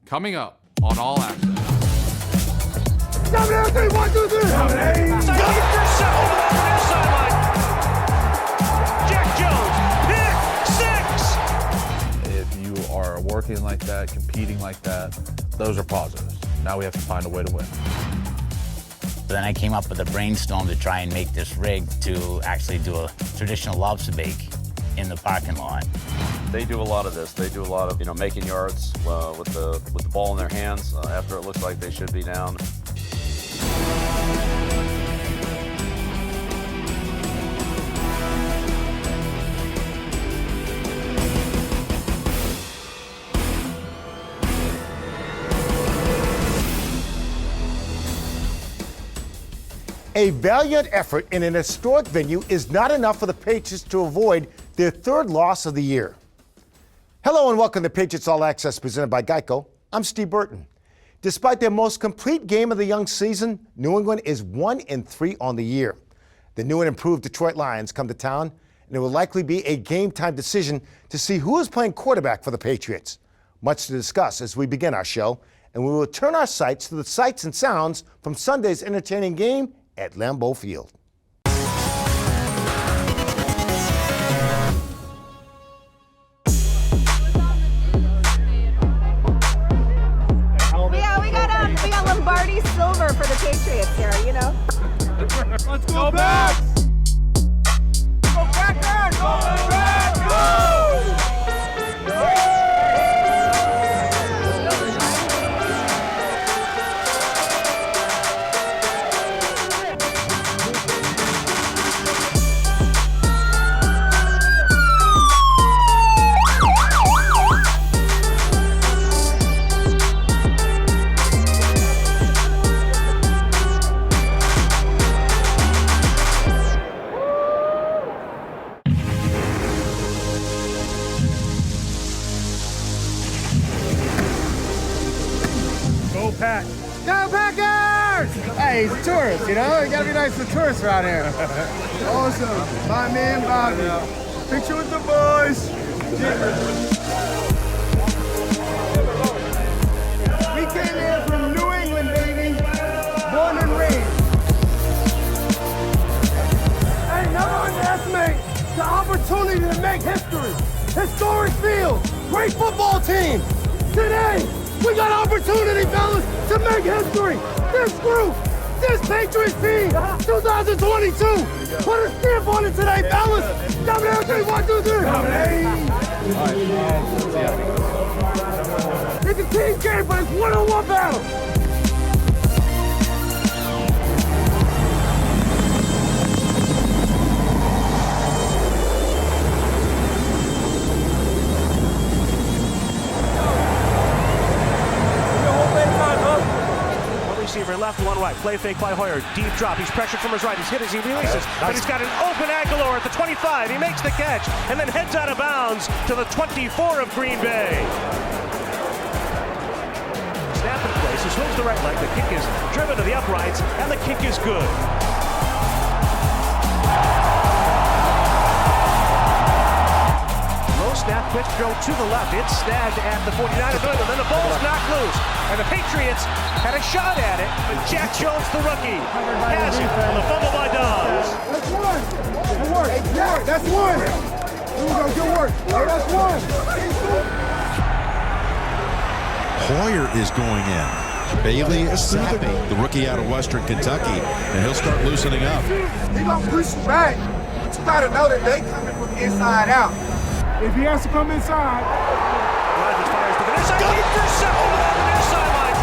Coming up on All Access. Dominate, 1, 2, 3. Dominate. Intercepted on the near sideline. Jack Jones, pick 6. If you are working like that, competing like that, those are positives. Now we have to find a way to win. Then I came up with a brainstorm to try and make this rig to actually do a traditional lobster bake in the parking lot. They do a lot of this. They do a lot of, making yards with the ball in their hands after it looks like they should be down. A valiant effort in an historic venue is not enough for the Patriots to avoid their third loss of the year. Hello and welcome to Patriots All Access presented by GEICO. I'm Steve Burton. Despite their most complete game of the young season, New England is 1-3 on the year. The new and improved Detroit Lions come to town, and it will likely be a game-time decision to see who is playing quarterback for the Patriots. Much to discuss as we begin our show, and we will turn our sights to the sights and sounds from Sunday's entertaining game at Lambeau Field. We got Lombardi silver for the Patriots here, Let's go back! Go back there! Go back! Go! Go Packers! Hey, he's a tourist, You gotta be nice to the tourists around here. Awesome. My man, Bobby. Picture with the boys. We came here from New England, baby. Born and raised. Hey, never underestimate the opportunity to make history. Historic field. Great football team. Today, we got opportunity, fellas, to make history. This group, this Patriots team, 2022. Put a stamp on it today, fellas. Dominate, 1, 2, 3. It's a team game, but it's one-on-one battle. Receiver left, one right. Play fake by Hoyer. Deep drop. He's pressured from his right. He's hit as he releases. But he's got an open Aguilar at the 25. He makes the catch and then heads out of bounds to the 24 of Green Bay. Snap in place. He swings the right leg. The kick is driven to the uprights, and the kick is good. Low snap, quick throw to the left. It's snagged at the 49 of New England. Then the ball's knocked loose. And the Patriots had a shot at it, but Jack Jones, the rookie, has it on the fumble by Dobbs. That's one. Good work. That's one. Here we go. Good work. That's one. Hoyer is going in. Bailey Zappe, the rookie out of Western Kentucky, and he'll start loosening up. He gonna push you back, but you gotta know that they coming from inside out. If he has to come inside. Rodgers fires to the near side. Intercepted on the near sideline.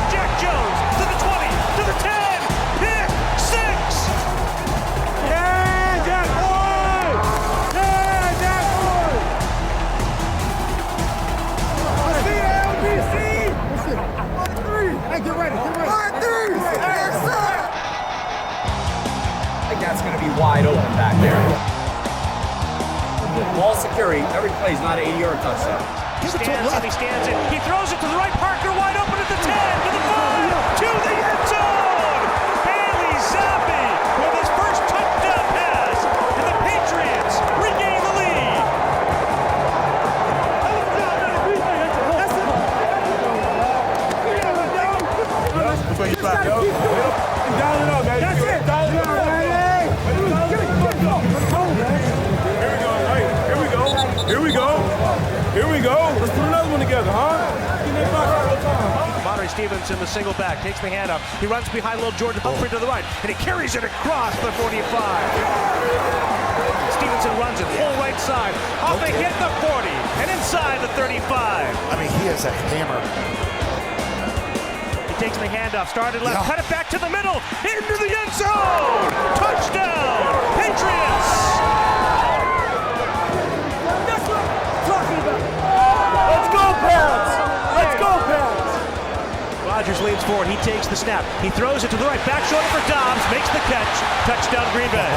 Jack Jones to the 20, to the 10. Pick 6. Yeah, Jack boy! Yeah, Jack boy! Let's see the LBC! Listen, 1-3. Hey, get ready. 1-3. Yes, sir! I think that's going to be wide open back there. Ball security, every play is not an 80-yard touchdown. He stands it. He throws it to the right. Parker wide open at the 10, to the 5, to the end zone. Bailey Zappe with his first touchdown pass, and the Patriots regain the lead. Stevenson, the single back, takes the handoff. He runs behind little Jordan Humphrey to the right, and he carries it across the 45. Stevenson runs it full right side, off the hit the 40, and inside the 35. I mean, he is a hammer. He takes the handoff, started left, cut it back to the middle, into the end zone. Touchdown, Patriots. Let's go, Pats! Let's go, Pats! Rodgers leans forward. He takes the snap. He throws it to the right. Back shoulder for Dobbs. Makes the catch. Touchdown, Green Bay.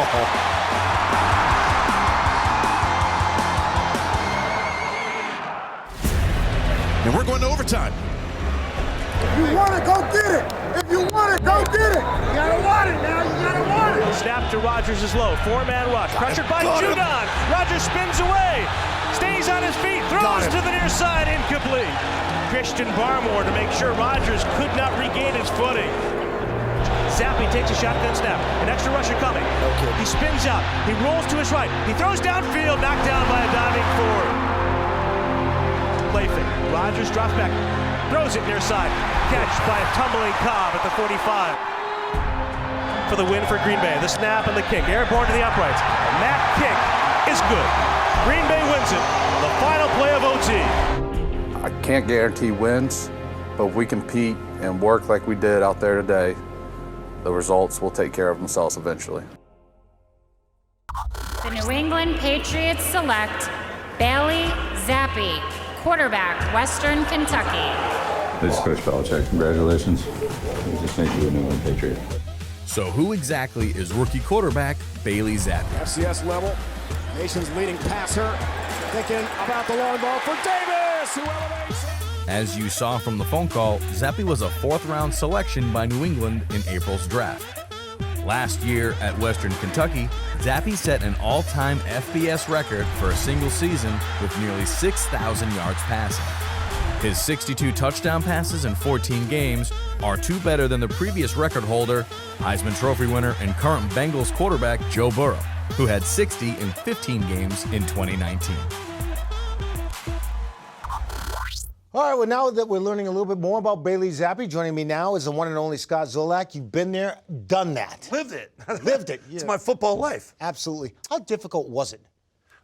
And we're going to overtime. If you want it, go get it. If you want it, go get it. You gotta want it now. You gotta want it. Snap to Rodgers is low. Four-man rush. Pressured by Judon. Rodgers spins away. Stays on his feet. Throws to the near side. Incomplete. Christian Barmore to make sure Rodgers could not regain his footing. Zappe takes a shotgun snap. An extra rusher coming. He spins out. He rolls to his right. He throws downfield. Knocked down by a diving Ford. Play fake. Rodgers drops back. Throws it near side. Catch by a tumbling Cobb at the 45. For the win for Green Bay. The snap and the kick. Airborne to the uprights. And that kick is good. Green Bay wins it. The final play of OT. I can't guarantee wins, but if we compete and work like we did out there today, the results will take care of themselves eventually. The New England Patriots select Bailey Zappe, quarterback, Western Kentucky. This is Coach Belichick. Congratulations. We just made you a New England Patriot. So who exactly is rookie quarterback Bailey Zappe? FCS level, nation's leading passer, thinking about the long ball for Davis, who elevates. As you saw from the phone call, Zappe was a fourth-round selection by New England in April's draft. Last year at Western Kentucky, Zappe set an all-time FBS record for a single season with nearly 6,000 yards passing. His 62 touchdown passes in 14 games are two better than the previous record holder, Heisman Trophy winner and current Bengals quarterback Joe Burrow, who had 60 in 15 games in 2019. All right, well, now that we're learning a little bit more about Bailey Zappe, joining me now is the one and only Scott Zolak. You've been there, done that. Lived it. Lived it. It's my football life. Absolutely. How difficult was it?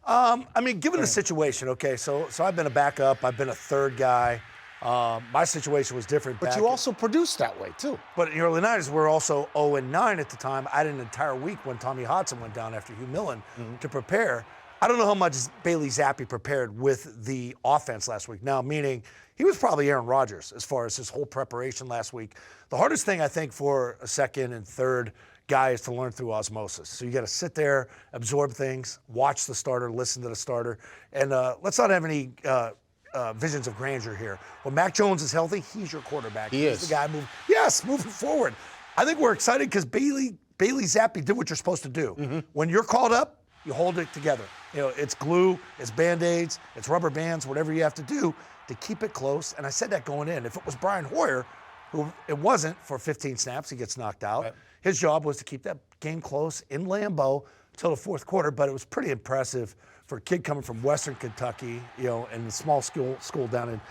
I mean, given the situation, okay, so I've been a backup. I've been a third guy. My situation was different. But you also produced that way, too. But in the early 90s, we were also 0-9 at the time. I had an entire week when Tommy Hodson went down after Hugh Millen to prepare. I don't know how much Bailey Zappe prepared with the offense last week. Now, meaning he was probably Aaron Rodgers as far as his whole preparation last week. The hardest thing, I think, for a second and third guy is to learn through osmosis. So you got to sit there, absorb things, watch the starter, listen to the starter. And let's not have any visions of grandeur here. When Mac Jones is healthy, he's your quarterback. He's the guy moving forward. I think we're excited because Bailey Zappe did what you're supposed to do. When you're called up, you hold it together. You know, it's glue, it's Band-Aids, it's rubber bands, whatever you have to do to keep it close. And I said that going in. If it was Brian Hoyer, who it wasn't for 15 snaps, he gets knocked out. Right. His job was to keep that game close in Lambeau until the fourth quarter, but it was pretty impressive for a kid coming from Western Kentucky, you know, and the small school down in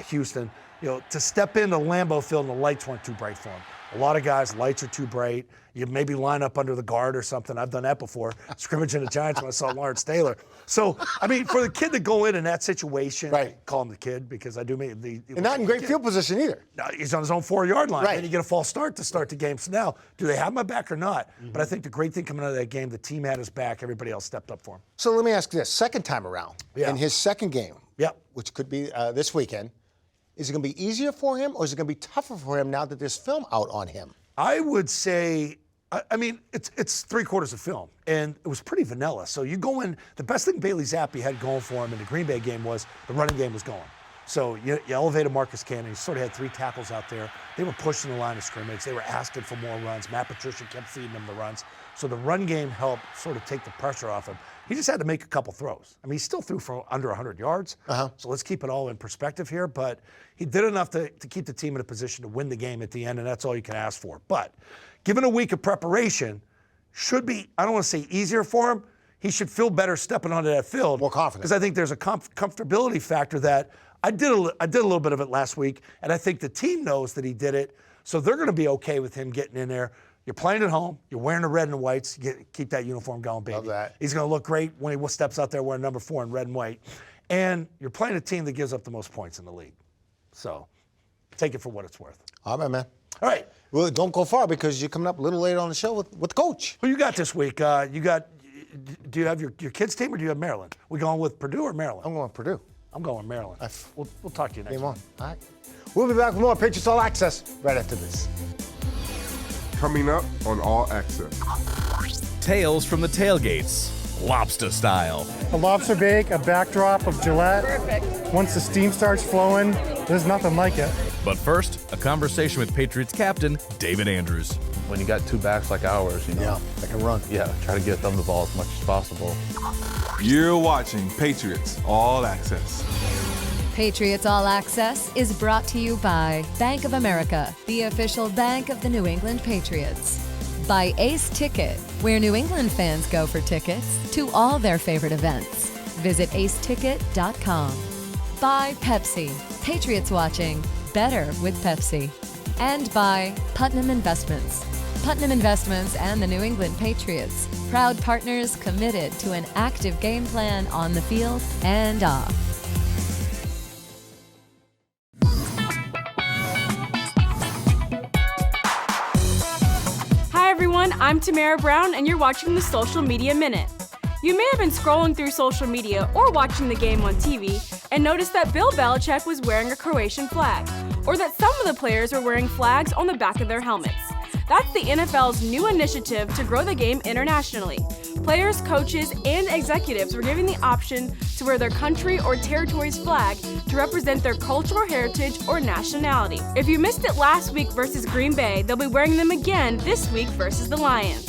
Houston, you know, to step into Lambeau Field and the lights weren't too bright for him. A lot of guys, lights are too bright. You maybe line up under the guard or something. I've done that before. Scrimmage in the Giants when I saw Lawrence Taylor. So, I mean, for the kid to go in that situation, call him the kid because I do mean and not in great field position either. No, he's on his own 4-yard line. Right. And you get a false start to start the game. So now, do they have my back or not? But I think the great thing coming out of that game, the team had his back. Everybody else stepped up for him. So let me ask you this. Second time around, in his second game, which could be this weekend, is it going to be easier for him or is it going to be tougher for him now that there's film out on him? I would say, I mean, it's 3 quarters of film, and it was pretty vanilla. So you go in, the best thing Bailey Zappe had going for him in the Green Bay game was the running game was going. So you elevated Marcus Cannon. You sort of had 3 tackles out there. They were pushing the line of scrimmage. They were asking for more runs. Matt Patricia kept feeding them the runs. So the run game helped sort of take the pressure off him. He just had to make a couple throws. I mean, he still threw for under 100 yards. So let's keep it all in perspective here. But he did enough to keep the team in a position to win the game at the end, and that's all you can ask for. But given a week of preparation, should be, I don't want to say easier for him. he should feel better stepping onto that field. More confident. Because I think there's a comfortability factor that I did a little bit of it last week, and I think the team knows that he did it, so they're going to be okay with him getting in there. You're playing at home. You're wearing the red and whites. Keep that uniform going, baby. Love that. He's going to look great when he steps out there wearing number 4 in red and white. And you're playing a team that gives up the most points in the league. So take it for what it's worth. All right, man. All right. Well, don't go far because you're coming up a little later on the show with Coach. Who you got this week? Do you have your kids' team or do you have Maryland? We going with Purdue or Maryland? I'm going with Purdue. I'm going with Maryland. We'll talk to you next Game week. on. All right. We'll be back with more Patriots All Access right after this. Coming up on All Access. Tales from the tailgates, lobster style. A lobster bake, a backdrop of Gillette. Perfect. Once the steam starts flowing, there's nothing like it. But first, a conversation with Patriots captain David Andrews. When you got two backs like ours, you know. Yeah, they can run. Yeah, try to get them the ball as much as possible. You're watching Patriots All Access. Patriots All Access is brought to you by Bank of America, the official bank of the New England Patriots. By Ace Ticket, where New England fans go for tickets to all their favorite events. Visit aceticket.com. By Pepsi, Patriots watching better with Pepsi. And by Putnam Investments. Putnam Investments and the New England Patriots, proud partners committed to an active game plan on the field and off. Hi everyone, I'm Tamara Brown and you're watching the Social Media Minute. You may have been scrolling through social media or watching the game on TV and noticed that Bill Belichick was wearing a Croatian flag, or that some of the players were wearing flags on the back of their helmets. That's the NFL's new initiative to grow the game internationally. Players, coaches, and executives were given the option to wear their country or territory's flag to represent their cultural heritage or nationality. If you missed it last week versus Green Bay, they'll be wearing them again this week versus the Lions.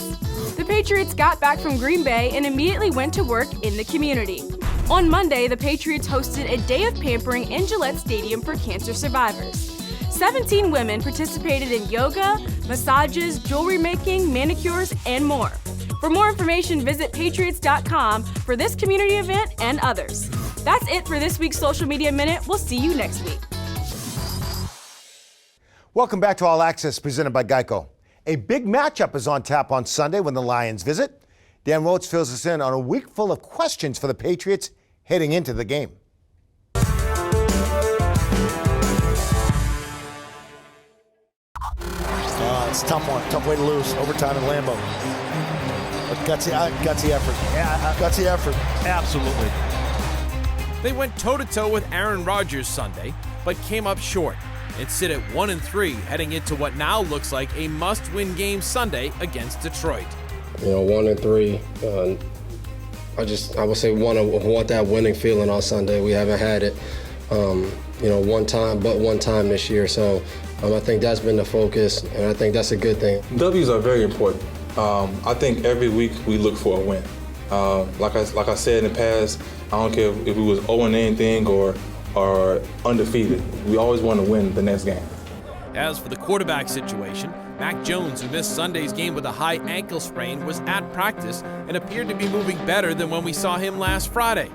The Patriots got back from Green Bay and immediately went to work in the community. On Monday, the Patriots hosted a day of pampering in Gillette Stadium for cancer survivors. 17 women participated in yoga, massages, jewelry making, manicures, and more. For more information, visit patriots.com for this community event and others. That's it for this week's Social Media Minute. We'll see you next week. Welcome back to All Access, presented by GEICO. A big matchup is on tap on Sunday when the Lions visit. Dan Roach fills us in on a week full of questions for the Patriots heading into the game. It's a tough one. Tough way to lose. Overtime in Lambeau. But gutsy effort. Yeah, gutsy effort. Absolutely. They went toe-to-toe with Aaron Rodgers Sunday, but came up short and sit at 1-3 heading into what now looks like a must-win game Sunday against Detroit. 1-3. I would say want that winning feeling on Sunday. We haven't had it, one time this year. So I think that's been the focus, and I think that's a good thing. W's are very important. I think every week we look for a win. Like I said in the past, I don't care if we was 0 in anything or undefeated. We always want to win the next game. As for the quarterback situation, Mac Jones, who missed Sunday's game with a high ankle sprain, was at practice and appeared to be moving better than when we saw him last Friday.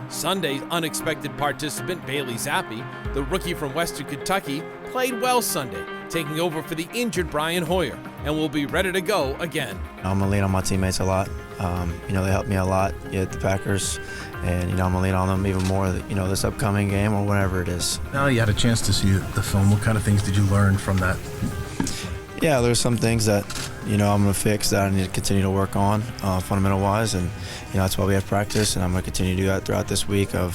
Sunday's unexpected participant, Bailey Zappe, the rookie from Western Kentucky, played well Sunday, taking over for the injured Brian Hoyer, and will be ready to go again. I'm going to lean on my teammates a lot. They helped me a lot at the Packers, and I'm going to lean on them even more, this upcoming game or whatever it is. Now you had a chance to see the film. What kind of things did you learn from that? Yeah, there's some things that, I'm going to fix that I need to continue to work on fundamental-wise, and, that's why we have practice, and I'm going to continue to do that throughout this week of,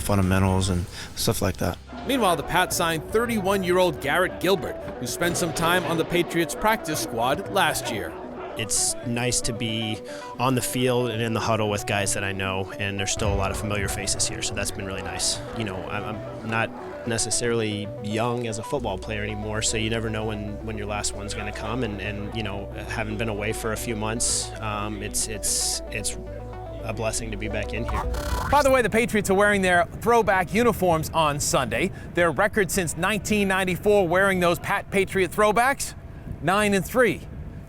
fundamentals and stuff like that. Meanwhile, the Pats signed 31-year-old Garrett Gilbert, who spent some time on the Patriots practice squad last year. It's nice to be on the field and in the huddle with guys that I know, and there's still a lot of familiar faces here, so that's been really nice. I'm not necessarily young as a football player anymore, so you never know when your last one's going to come, and having been away for a few months, it's a blessing to be back in here. By the way, the Patriots are wearing their throwback uniforms on Sunday. Their record since 1994 wearing those Patriot throwbacks, 9-3,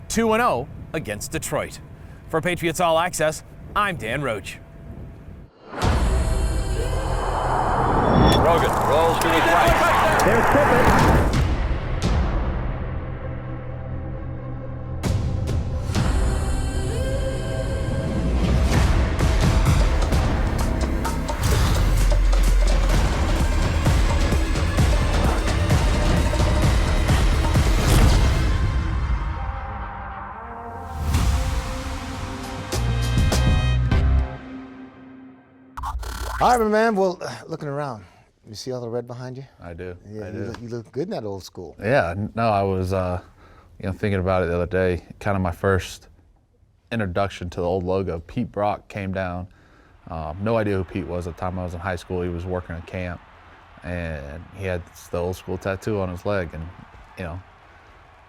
2-0 against Detroit. For Patriots All Access, I'm Dan Roach. Rogan rolls to his right. There's Pippen. All right, my man. Well, looking around, you see all the red behind you? I do. Yeah, I do. You look good in that old school. Yeah, no, I was, thinking about it the other day. Kind of my first introduction to the old logo. Pete Brock came down. No idea who Pete was at the time. I was in high school. He was working at camp, and he had the old school tattoo on his leg. And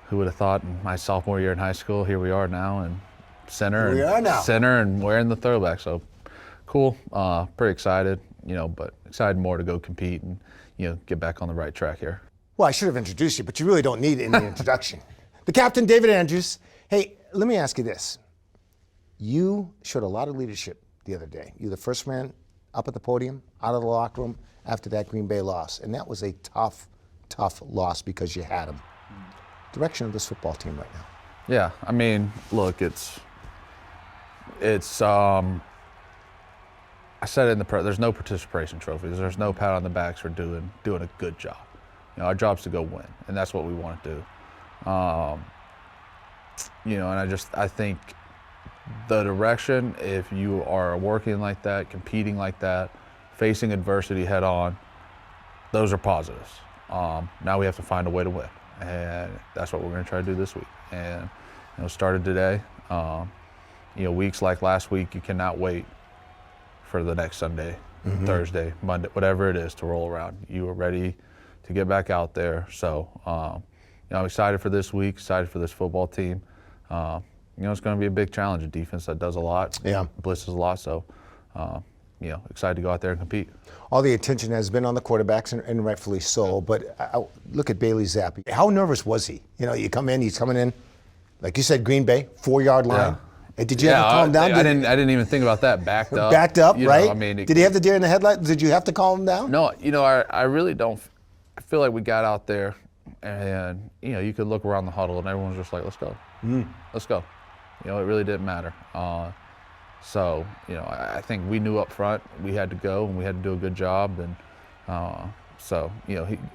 who would have thought in my sophomore year in high school? Here we are now, and center and wearing the throwback. So cool. Pretty excited. But excited more to go compete and get back on the right track here. Well, I should have introduced you, but you really don't need any introduction. The captain, David Andrews. Hey, let me ask you this. You showed a lot of leadership the other day. You're the first man up at the podium, out of the locker room after that Green Bay loss. And that was a tough, tough loss because you had him. Direction of this football team right now. Yeah, I mean, look, it's I said it in there's no participation trophies. There's no pat on the backs for doing a good job. Our job's to go win, and that's what we want to do. And I think the direction, if you are working like that, competing like that, facing adversity head on, those are positives. Now we have to find a way to win, and that's what we're going to try to do this week. And started today. Weeks like last week, you cannot wait for the next Sunday, Thursday, Monday, whatever it is to roll around. You are ready to get back out there. So, I'm excited for this week, excited for this football team. It's going to be a big challenge, a defense that does a lot, blitzes a lot. So, excited to go out there and compete. All the attention has been on the quarterbacks, and rightfully so. But look at Bailey Zappe. How nervous was he? You come in, he's coming in, like you said, Green Bay, 4-yard line. Yeah. Did you have to calm him down? I didn't even think about that. Backed up. Backed up, right? Did he have the deer in the headlight? Did you have to calm him down? No, I really don't. I feel like we got out there, and you could look around the huddle, and everyone's just like, "Let's go, let's go." It really didn't matter. So I think we knew up front we had to go, and we had to do a good job, and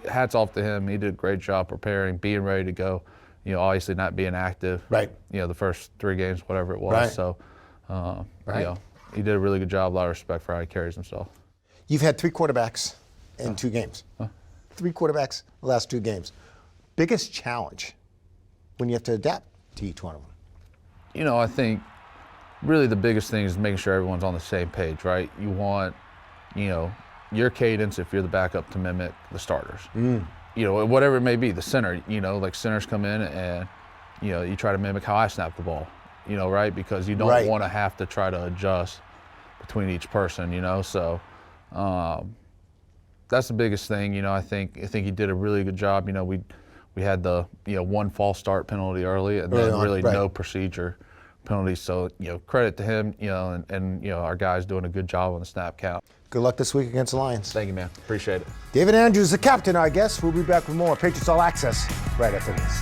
hats off to him. He did a great job preparing, being ready to go. Obviously not being active. Right. The first 3 games, whatever it was. Right. So, he did a really good job. A lot of respect for how he carries himself. You've had 3 quarterbacks in 2 games. 3 quarterbacks the last 2 games. Biggest challenge when you have to adapt to each one of them? I think really the biggest thing is making sure everyone's on the same page, right? You want, your cadence if you're the backup to mimic the starters. Whatever it may be, the center, like centers come in and, you try to mimic how I snap the ball, right? Because you don't want to have to try to adjust between each person, So that's the biggest thing, I think he did a really good job. We had the, 1 false start penalty early and then really no procedure penalty. So, credit to him, and our guys doing a good job on the snap count. Good luck this week against the Lions. Thank you, man. Appreciate it. David Andrews, the captain, our guest. We'll be back with more Patriots All Access right after this.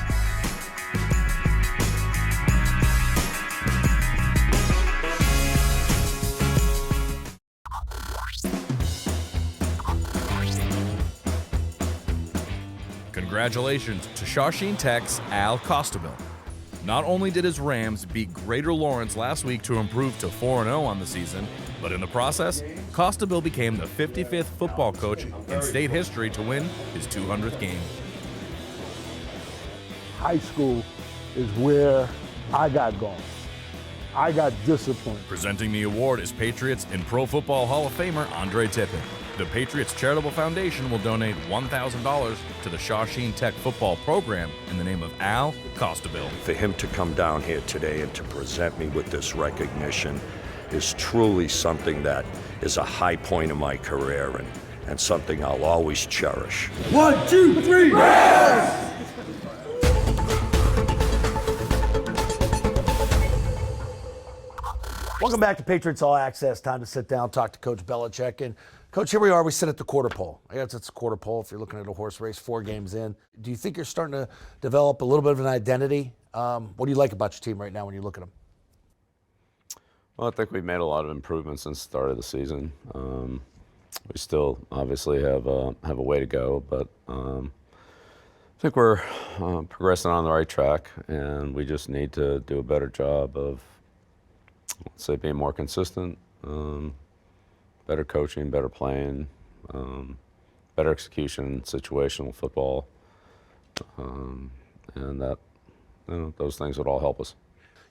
Congratulations to Shawsheen Tech's Al Costabile. Not only did his Rams beat Greater Lawrence last week to improve to 4-0 on the season, but in the process, Costabile became the 55th football coach in state history to win his 200th game. High school is where I got going. I got disciplined. Presenting the award is Patriots and Pro Football Hall of Famer Andre Tippett. The Patriots Charitable Foundation will donate $1,000 to the Shawsheen Tech football program in the name of Al Costabile. For him to come down here today and to present me with this recognition is truly something that is a high point in my career and something I'll always cherish. 1, 2, 3, Rams! Welcome back to Patriots All Access. Time to sit down, talk to Coach Belichick. And Coach, here we are. We sit at the quarter pole. I guess it's a quarter pole if you're looking at a horse race 4 games in. Do you think you're starting to develop a little bit of an identity? What do you like about your team right now when you look at them? Well, I think we've made a lot of improvements since the start of the season. We still obviously have a way to go, but I think we're progressing on the right track, and we just need to do a better job of, let's say, being more consistent, better coaching, better playing, better execution, situational football, and that those things would all help us.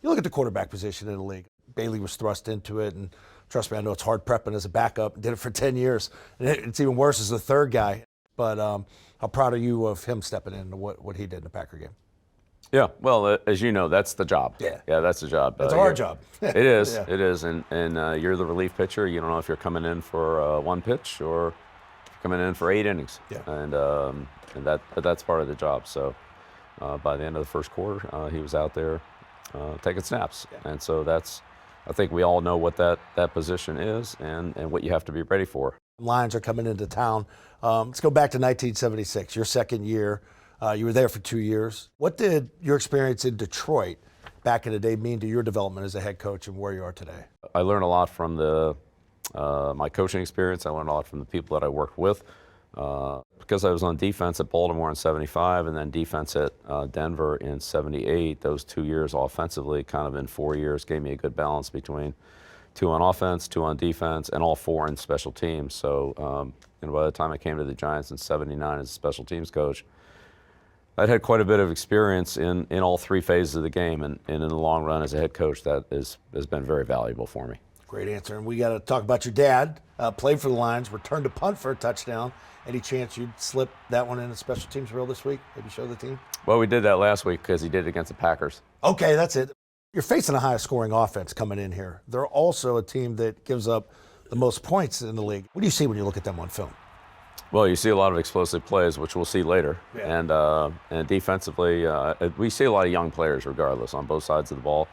You look at the quarterback position in the league. Bailey was thrust into it, and trust me, I know it's hard prepping as a backup. Did it for 10 years. And it's even worse as the third guy. But how proud are you of him stepping into what he did in the Packer game? Yeah, well, as you know, that's the job. Yeah, that's the job. It's our job. It is. Yeah. It is, and you're the relief pitcher. You don't know if you're coming in for 1 pitch or coming in for 8 innings. Yeah. But that's part of the job. So by the end of the first quarter, he was out there taking snaps, and so I think we all know what that position is and what you have to be ready for. Lions are coming into town. Let's go back to 1976, your second year. You were there for 2 years. What did your experience in Detroit back in the day mean to your development as a head coach and where you are today? I learned a lot from my coaching experience. I learned a lot from the people that I worked with. Because I was on defense at Baltimore in 75 and then defense at Denver in 78, those 2 years offensively, kind of in 4 years, gave me a good balance between 2 on offense, 2 on defense, and all 4 in special teams. So by the time I came to the Giants in 79 as a special teams coach, I'd had quite a bit of experience in all 3 phases of the game, and in the long run as a head coach, that has been very valuable for me. Great answer. And we got to talk about your dad. Played for the Lions, returned to punt for a touchdown. Any chance you'd slip that one in a special teams reel this week? Maybe show the team? Well, we did that last week because he did it against the Packers. Okay, that's it. You're facing a highest scoring offense coming in here. They're also a team that gives up the most points in the league. What do you see when you look at them on film? Well, you see a lot of explosive plays, which we'll see later. Yeah. And defensively, we see a lot of young players regardless on both sides of the ball.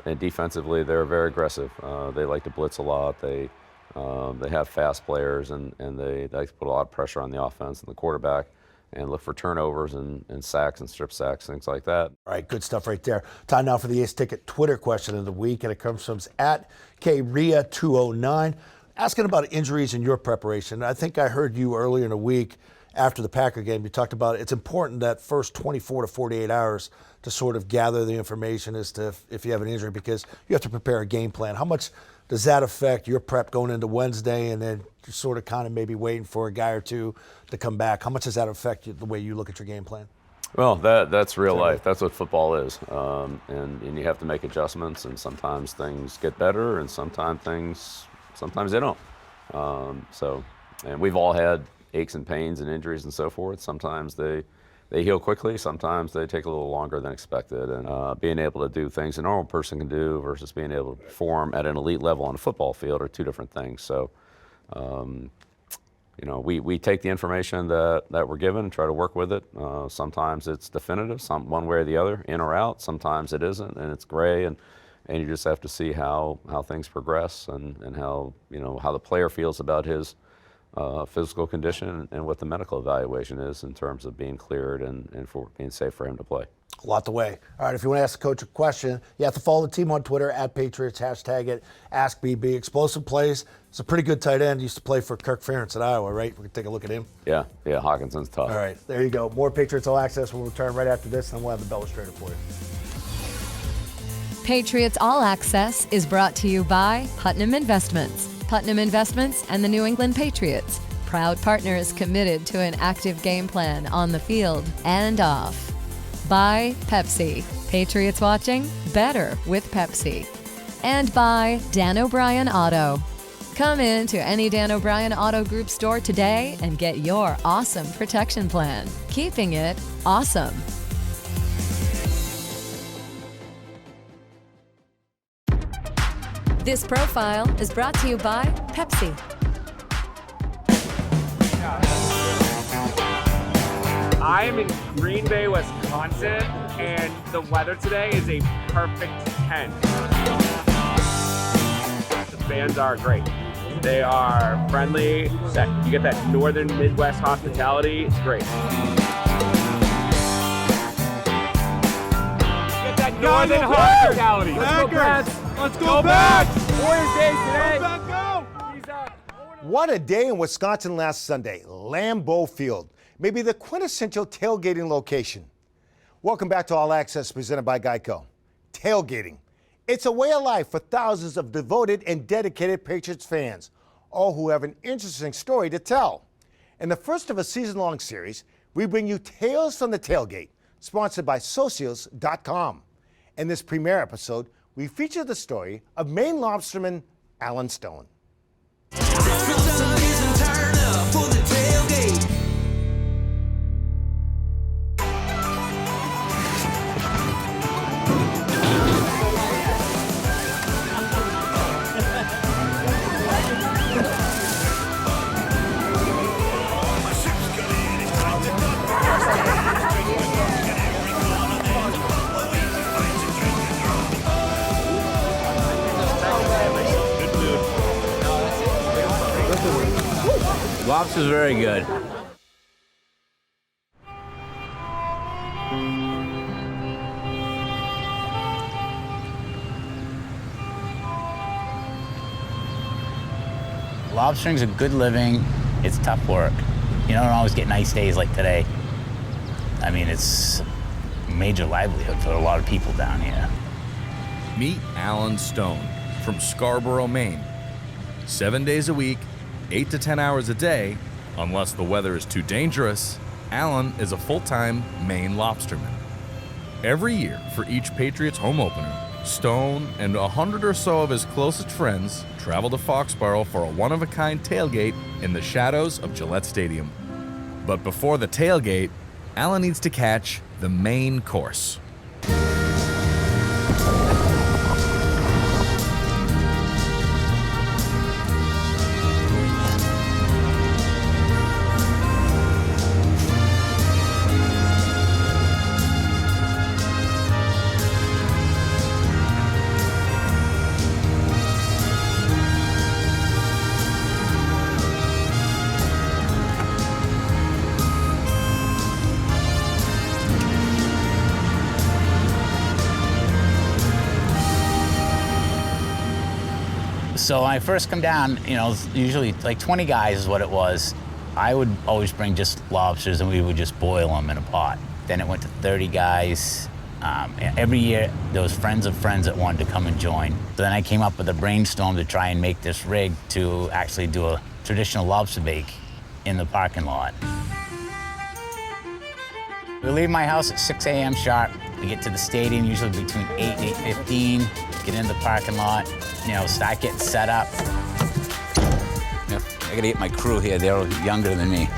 And defensively, they're very aggressive. They like to blitz a lot. They have fast players, and they like to put a lot of pressure on the offense and the quarterback and look for turnovers and sacks and strip sacks, things like that. All right, good stuff right there. Time now for the Ace Ticket Twitter question of the week, and it comes from @KRIA209, asking about injuries in your preparation. I think I heard you earlier in the week after the Packer game, you talked about it's important that first 24 to 48 hours to sort of gather the information as to if you have an injury, because you have to prepare a game plan. How much does that affect your prep going into Wednesday, and then you're sort of kind of maybe waiting for a guy or two to come back? How much does that affect the way you look at your game plan? Well, that's real life. That's what football is. And you have to make adjustments, and sometimes things get better, and sometimes they don't. And we've all had aches and pains and injuries and so forth. Sometimes they heal quickly. Sometimes they take a little longer than expected. And being able to do things a normal person can do versus being able to perform at an elite level on a football field are 2 different things. So, we take the information that we're given and try to work with it. Sometimes it's definitive, one way or the other, in or out. Sometimes it isn't, and it's gray. And you just have to see how things progress and how the player feels about his physical condition and what the medical evaluation is in terms of being cleared and for being safe for him to play. A lot to weigh. All right, if you want to ask the coach a question, you have to follow the team on Twitter @Patriots, hashtag it AskBB. Explosive plays. It's a pretty good tight end. Used to play for Kirk Ferentz at Iowa, right? We can take a look at him. Yeah, Hawkinson's tough. All right, there you go. More Patriots All Access. We'll return right after this, and we'll have the Illustrator for you. Patriots All Access is brought to you by Putnam Investments. Putnam Investments and the New England Patriots, proud partners committed to an active game plan on the field and off. By Pepsi. Patriots watching? Better with Pepsi. And by Dan O'Brien Auto. Come in to any Dan O'Brien Auto Group store today and get your awesome protection plan. Keeping it awesome. This profile is brought to you by Pepsi. I am in Green Bay, Wisconsin, and the weather today is a perfect 10. fans are great. They are friendly. You get that northern Midwest hospitality. It's great. Get that northern hospitality. Let's go, Pats. Let's go, Pats. Warriors Day today. What a day in Wisconsin last Sunday. Lambeau Field, maybe the quintessential tailgating location. Welcome back to All Access, presented by GEICO. Tailgating. It's a way of life for thousands of devoted and dedicated Patriots fans, all who have an interesting story to tell. In the first of a season-long series, we bring you Tales from the Tailgate, sponsored by Socios.com. In this premiere episode, we feature the story of Maine lobsterman Alan Stone. Lobster's very good. Lobstering's a good living. It's tough work. You don't always get nice days like today. I mean, it's a major livelihood for a lot of people down here. Meet Alan Stone from Scarborough, Maine. 7 days a week, 8 to 10 hours a day, unless the weather is too dangerous, Alan is a full-time Maine lobsterman. Every year, for each Patriots home opener, Stone and 100 or so of his closest friends travel to Foxborough for a one-of-a-kind tailgate in the shadows of Gillette Stadium. But before the tailgate, Alan needs to catch the main course. So when I first come down, you know, usually like 20 guys is what it was. I would always bring just lobsters and we would just boil them in a pot. Then it went to 30 guys. Every year, there was friends of friends that wanted to come and join. So then I came up with a brainstorm to try and make this rig to actually do a traditional lobster bake in the parking lot. We leave my house at 6 a.m. sharp. We get to the stadium usually between 8 and 8:15. Get into the parking lot, you know, start getting set up. I gotta get my crew here, they're younger than me.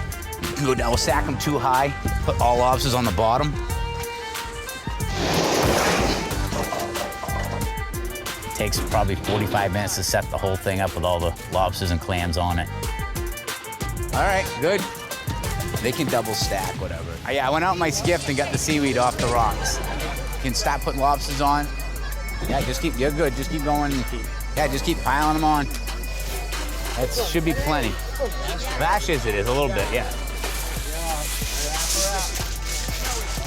Go down, we'll stack them too high, put all lobsters on the bottom. It takes probably 45 minutes to set the whole thing up with all the lobsters and clams on it. All right, good. They can double stack, whatever. Yeah, I went out in my skiff and got the seaweed off the rocks. You can start putting lobsters on. Yeah, you're good, just keep going. Yeah, just keep piling them on. That should be plenty. Vashes it is, a little bit, yeah.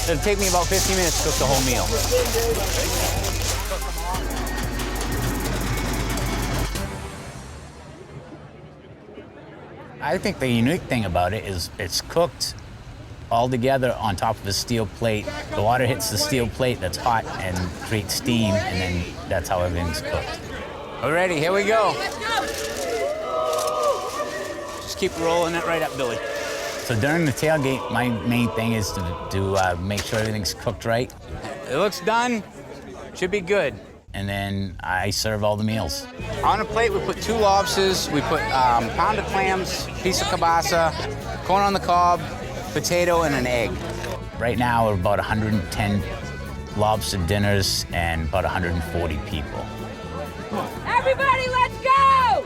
It'll take me about 15 minutes to cook the whole meal. I think the unique thing about it is it's cooked all together on top of a steel plate. The water hits the steel plate that's hot and creates steam, and then that's how everything's cooked. All ready, here we go. Just keep rolling it right up, Billy. So during the tailgate, my main thing is to make sure everything's cooked right. It looks done, should be good. And then I serve all the meals. On a plate, we put 2 lobsters, we put pound of clams, piece of kielbasa, corn on the cob, potato, and an egg. Right now, we're about 110 lobster dinners and about 140 people. Everybody, let's go!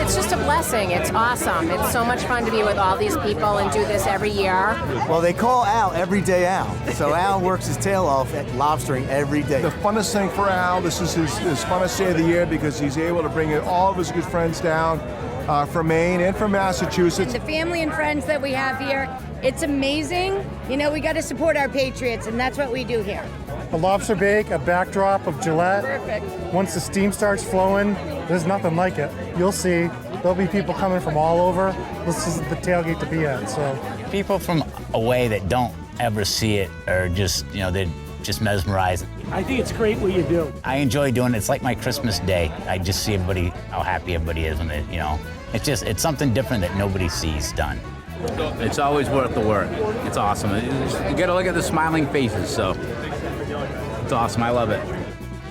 It's It's just a blessing. It's awesome. It's so much fun to be with all these people and do this every year. Well, they call Al Everyday Al. So Al works his tail off at lobstering every day. The funnest thing for Al, this is his funnest day of the year because he's able to bring in all of his good friends down from Maine and from Massachusetts. And the family and friends that we have here, it's amazing. You know, we got to support our Patriots, and that's what we do here. A lobster bake, a backdrop of Gillette. Perfect. Once the steam starts flowing, there's nothing like it. You'll see. There'll be people coming from all over. This is the tailgate to be at. So People from away that don't ever see it are just, you know, they're just mesmerized. I think it's great what you do. I enjoy doing it. It's like my Christmas day. I just see everybody, how happy everybody is when it, you know, it's something different that nobody sees done. It's always worth the work. It's awesome. You get to look at the smiling faces, so it's awesome. I love it.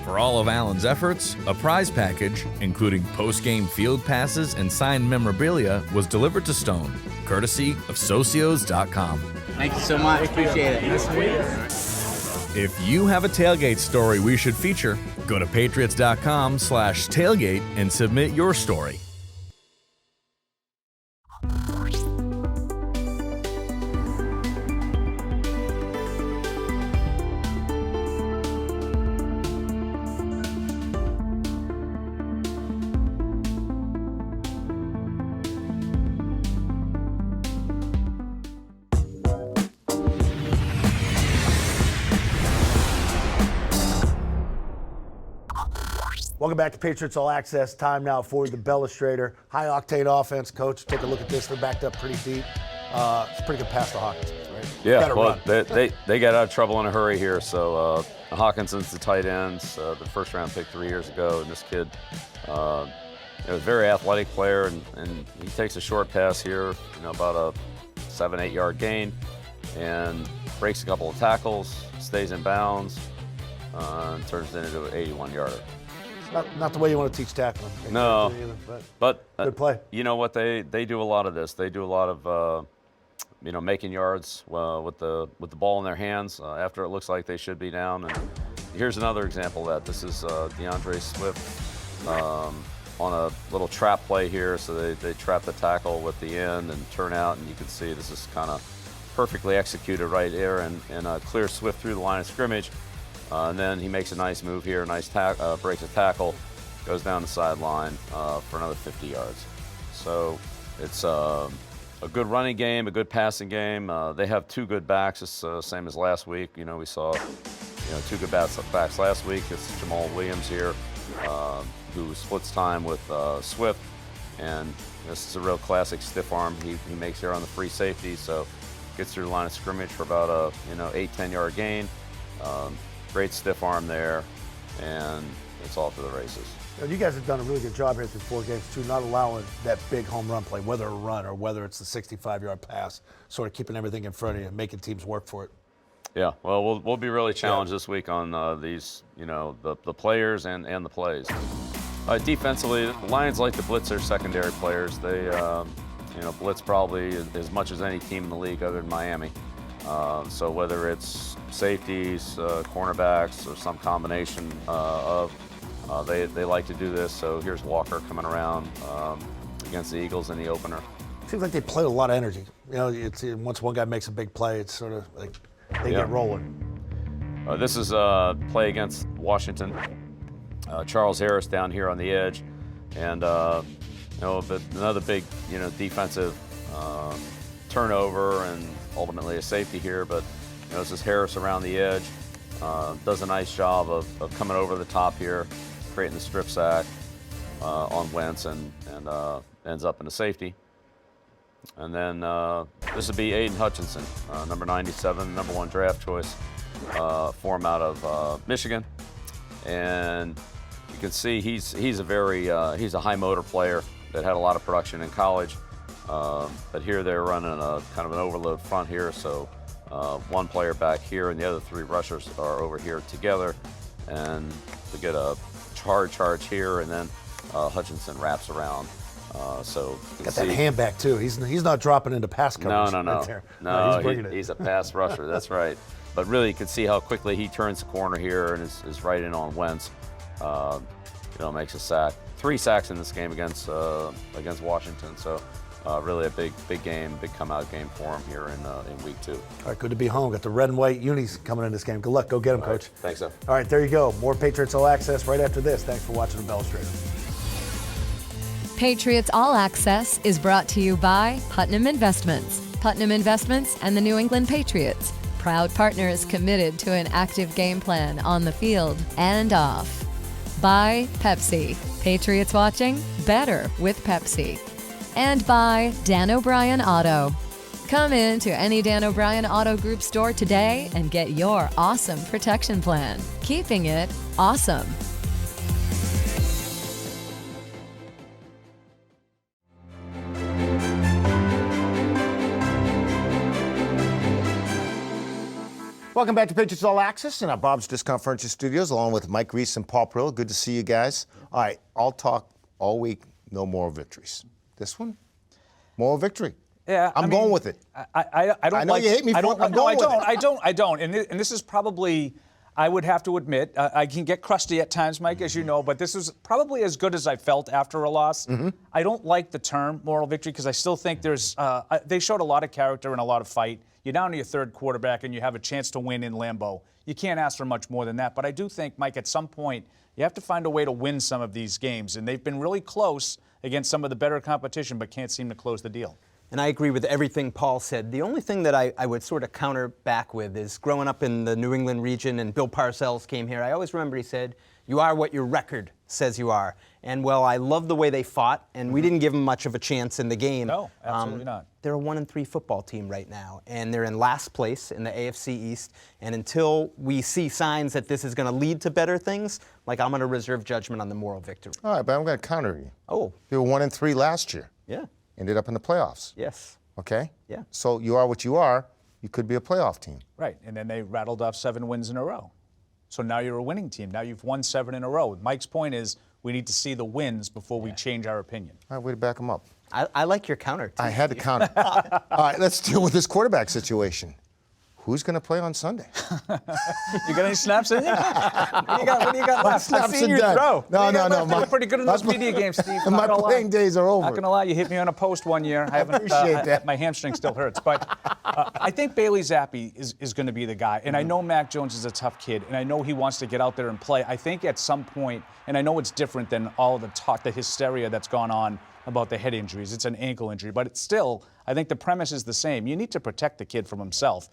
For all of Allen's efforts, a prize package, including post-game field passes and signed memorabilia, was delivered to Stone, courtesy of Socios.com. Thank you so much. Appreciate it. If you have a tailgate story we should feature, go to patriots.com/tailgate and submit your story. Welcome back to Patriots All Access. Time now for the Bellustrator. High octane offense, coach. Take a look at this. They're backed up pretty deep. It's a pretty good pass to Hawkins, right? Yeah, well, they got out of trouble in a hurry here. So Hawkinson's the tight end, the first round pick 3 years ago, and this kid is a very athletic player, and he takes a short pass here, about a 7-8 yard gain, and breaks a couple of tackles, stays in bounds, and turns it into an 81 yarder. Not the way you want to teach tackling. No, but good play. You know what, they do a lot of this. They do a lot of making yards with the ball in their hands after it looks like they should be down. And here's another example of that. This is DeAndre Swift on a little trap play here. So they trap the tackle with the end and turn out, and you can see this is kind of perfectly executed right there, and clear Swift through the line of scrimmage. And then he makes a nice move here, breaks a tackle, goes down the sideline for another 50 yards. So it's a good running game, a good passing game. They have two good backs, it's same as last week. We saw two good backs last week. It's Jamal Williams here, who splits time with Swift. And this is a real classic stiff arm he makes here on the free safety. So gets through the line of scrimmage for about a 8-10 yard gain. Great stiff arm there, and it's all to the races. You guys have done a really good job here through 4 games, too, not allowing that big home run play, whether a run or whether it's the 65-yard pass, sort of keeping everything in front of you, making teams work for it. Yeah, well, we'll be really challenged this week on these, the players and the plays. Defensively, the Lions like to blitz their secondary players. They, blitz probably as much as any team in the league other than Miami. So whether it's safeties, cornerbacks, or some combination they like to do this. So here's Walker coming around against the Eagles in the opener. Seems like they play with a lot of energy. It's once one guy makes a big play, it's sort of like they get rolling. This is a play against Washington. Charles Harris down here on the edge, and but another big defensive turnover and ultimately a safety here. But this is Harris around the edge, does a nice job of coming over the top here, creating the strip sack on Wentz, and ends up in a safety. And then this would be Aiden Hutchinson, number 97, number 1 draft choice for him out of Michigan. And you can see he's a high motor player that had a lot of production in college. But here they're running a kind of an overload front here, so one player back here and the other 3 rushers are over here together, and to get a hard charge here, and then Hutchinson wraps around. So you got that hand back too. He's not dropping into pass coverage. No. Right there. No, he's a pass rusher. That's right. But really, you can see how quickly he turns the corner here and is right in on Wentz. Makes a sack. 3 sacks in this game against Washington. So really a big game, big come-out game for him here in week 2. All right, good to be home. Got the red and white unis coming in this game. Good luck. Go get them, Coach. Thanks, Seth. All right, there you go. More Patriots All Access right after this. Thanks for watching the Bell Straight. Patriots All Access is brought to you by Putnam Investments. Putnam Investments and the New England Patriots, proud partners committed to an active game plan on the field and off. By Pepsi. Patriots watching? Better with Pepsi. And by Dan O'Brien Auto. Come in to any Dan O'Brien Auto Group store today and get your awesome protection plan. Keeping it awesome. Welcome back to Patriots All Access in our Bob's Discount Furniture Studios, along with Mike Reese and Paul Perillo. Good to see you guys. All right, all talk all week, no moral victories. This one, moral victory. Yeah, I'm going with it. I don't. I know you hate me for it. I'm going with it. I don't. And this is probably, I would have to admit, I can get crusty at times, Mike, as you know, but this is probably as good as I felt after a loss. I don't like the term moral victory because I still think they showed a lot of character and a lot of fight. You're down to your third quarterback and you have a chance to win in Lambeau. You can't ask for much more than that. But I do think, Mike, at some point, you have to find a way to win some of these games. And they've been really close against some of the better competition, but can't seem to close the deal. And I agree with everything Paul said. The only thing that I would sort of counter back with is growing up in the New England region and Bill Parcells came here. I always remember he said, "You are what your record says you are." And, well, I love the way they fought, and we didn't give them much of a chance in the game. No, absolutely not. They're a 1-3 football team right now, and they're in last place in the AFC East. And until we see signs that this is going to lead to better things, like, I'm going to reserve judgment on the moral victory. All right, but I'm going to counter you. Oh. They were 1-3 last year. Yeah. Ended up in the playoffs. Yes. Okay? Yeah. So you are what you are. You could be a playoff team. Right, and then they rattled off 7 wins in a row. So now you're a winning team. Now you've won 7 in a row. Mike's point is we need to see the wins before we change our opinion. All right, way to back them up. I like your counter, too. I had to counter. All right, let's deal with this quarterback situation. Who's going to play on Sunday? You got any snaps in you? What do you got left? Snaps I've seen are you done. throw. No. You're pretty good in those media games, Steve. My playing days are over. Not going to lie, you hit me on a post one year. I appreciate that. My hamstring still hurts. But I think Bailey Zappe is going to be the guy. And I know Mac Jones is a tough kid, and I know he wants to get out there and play. I think at some point, and I know it's different than all of the talk, the hysteria that's gone on about the head injuries. It's an ankle injury. But it's still, I think the premise is the same. You need to protect the kid from himself.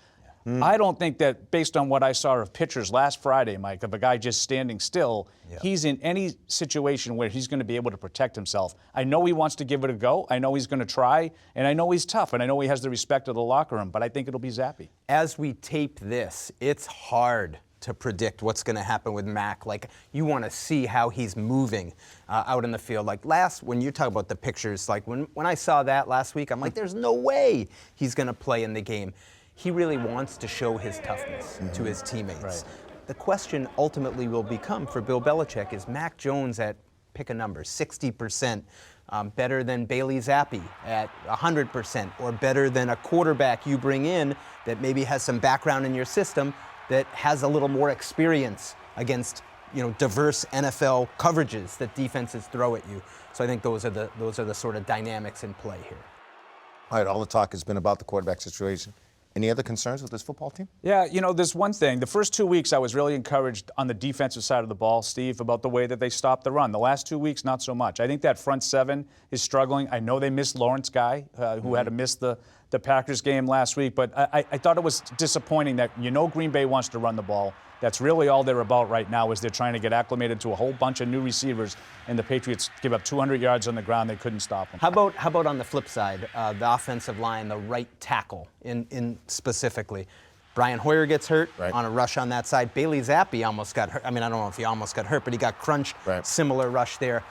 I don't think that, based on what I saw of pictures last Friday, Mike, of a guy just standing still, he's in any situation where he's going to be able to protect himself. I know he wants to give it a go. I know he's going to try, and I know he's tough, and I know he has the respect of the locker room, but I think it'll be Zappe. As we tape this, it's hard to predict what's going to happen with Mac. Like, you want to see how he's moving out in the field. Like, when you talk about the pictures, like when I saw that last week, I'm like, there's no way he's going to play in the game. He really wants to show his toughness to his teammates. Right. The question ultimately will become for Bill Belichick, is Mac Jones at, pick a number, 60%, better than Bailey Zappe at 100%, or better than a quarterback you bring in that maybe has some background in your system that has a little more experience against, diverse NFL coverages that defenses throw at you. So I think those are the sort of dynamics in play here. All right, all the talk has been about the quarterback situation. Any other concerns with this football team? Yeah, there's one thing. The first 2 weeks, I was really encouraged on the defensive side of the ball, Steve, about the way that they stopped the run. The last 2 weeks, not so much. I think that front 7 is struggling. I know they missed Lawrence Guy, who had to miss the Packers game last week, but I thought it was disappointing that Green Bay wants to run the ball. That's really all they're about right now, is they're trying to get acclimated to a whole bunch of new receivers, and the Patriots give up 200 yards on the ground. They couldn't stop them. How about on the flip side, the offensive line, the right tackle in specifically? Brian Hoyer gets hurt on a rush on that side. Bailey Zappe almost got hurt. I mean, I don't know if he almost got hurt, but he got crunched. Similar rush there.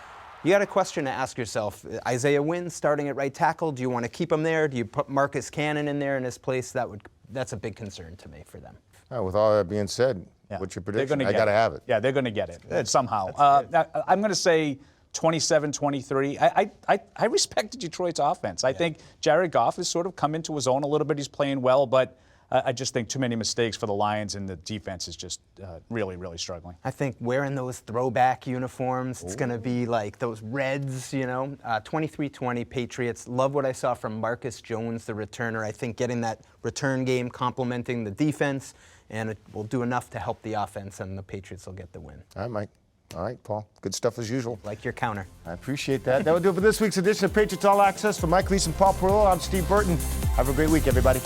You got a question to ask yourself. Isaiah Wynn starting at right tackle. Do you want to keep him there? Do you put Marcus Cannon in there in his place? That's a big concern to me for them. With all that being said, what's your prediction? I got to have it. Yeah, they're going to get it somehow. I'm going to say 27-23. I respect Detroit's offense. I think Jared Goff has sort of come into his own a little bit. He's playing well, but I just think too many mistakes for the Lions, and the defense is just really, really struggling. I think wearing those throwback uniforms, it's going to be like those Reds, 23-20 Patriots. Love what I saw from Marcus Jones, the returner. I think getting that return game complementing the defense, and it will do enough to help the offense, and the Patriots will get the win. All right, Mike. All right, Paul. Good stuff as usual. Like your counter. I appreciate that. That will do it for this week's edition of Patriots All Access. For Mike Leese and Paul Perillo, I'm Steve Burton. Have a great week, everybody.